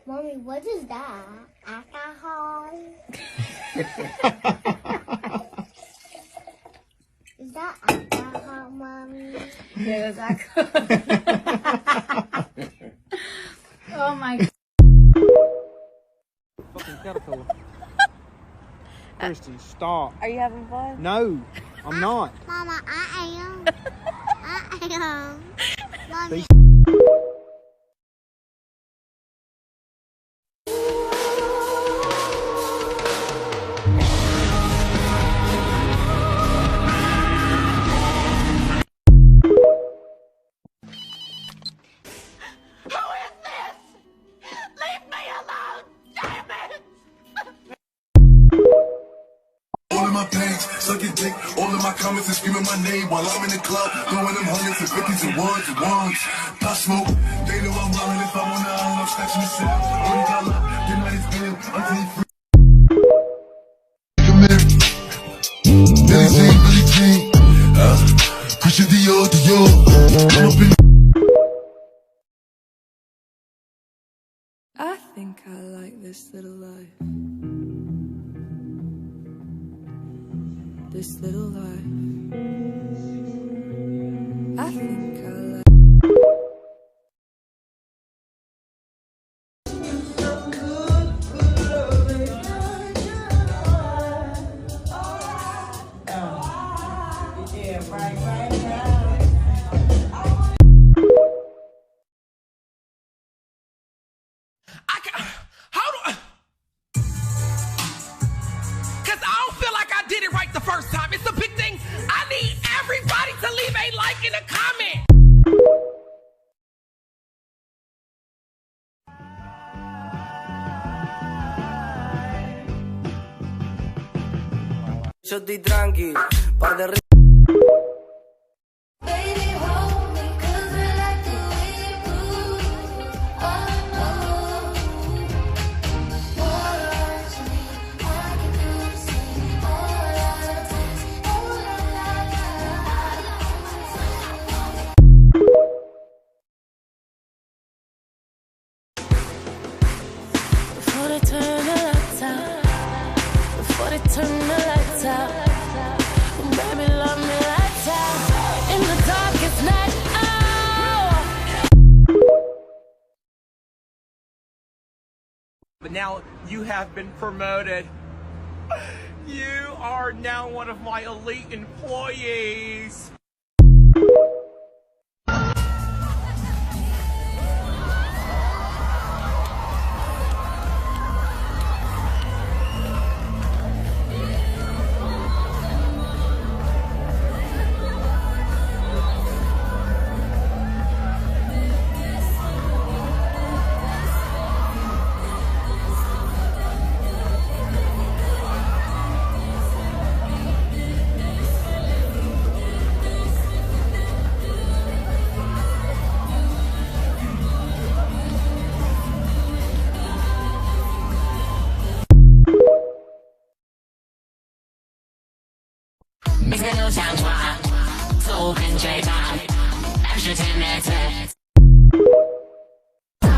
Mommy, what is that? Alcohol? Is that alcohol, Mommy? Yeah, that's alcohol. Oh my God. Fucking caterpillar. Christy, stop. Are you having fun? No, I'm not. Mama, I am. I am. Mommy. All in my pants, sucking dick, all in my comments and screaming my name while I'm in the club, throwing them hundreds and fifties and ones and ones. Pop smoke, they know I'm wildin' if I'm on the island, I'm snatching the cell. Only got love, the night is good, until he free. Come here, Billie Jean, Christian Dior, I'm up in. I think I like this little life. This little life. I think I like. Did it right the first time. It's a big thing. I need everybody to leave a like and a comment. Yo estoy tranqui, par de Before they turn the lights out, before they turn the lights out, baby, love me lights out, in the darkest night, But now you have been promoted. You are now one of my elite employees.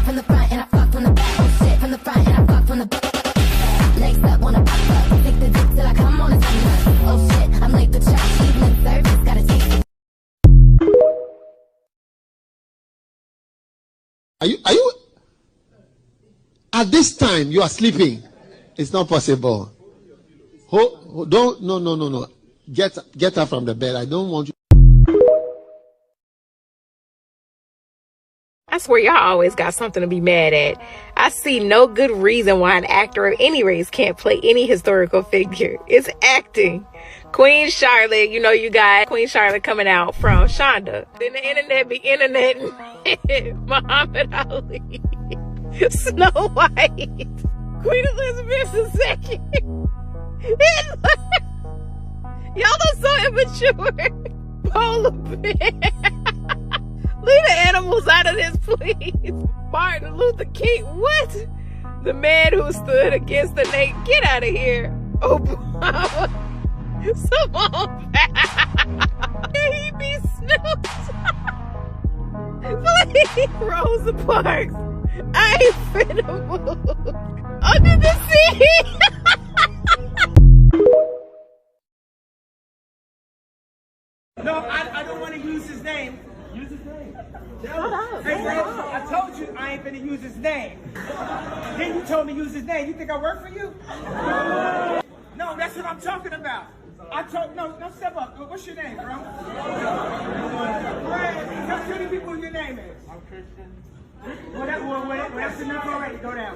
From the front and I fuck from the back. Shit from the front and I fuck from the back. Next up, wanna pop up. Stick the dick till I come on his feet. Oh shit, I'm late to church. Evening service, gotta take it. Are you? At this time, you are sleeping. It's not possible. No. Get up from the bed. I don't want you. I swear y'all always got something to be mad at. I see no good reason why an actor of any race can't play any historical figure. It's acting. Queen Charlotte, you know, you got Queen Charlotte coming out from Shonda. Then the internet be internet Muhammad Ali. Snow White. Queen Elizabeth II. Hitler. Y'all are so immature. Polar bear. Leave the animals out of this, please. Martin Luther King. What? The man who stood against the naked. Get out of here. Obama. Simone Powell. He be snooped. Please. Rosa Parks. I ain't finna move. Under the sea. No, I don't want to use his name. Use his name. Hold on. Hey, bro, I told you I ain't gonna use his name. Then you told me use his name. You think I work for you? No, that's what I'm talking about. No, step up. What's your name, bro? Tell 20 people what your name is. I'm Christian. Well, that's enough already. Go down.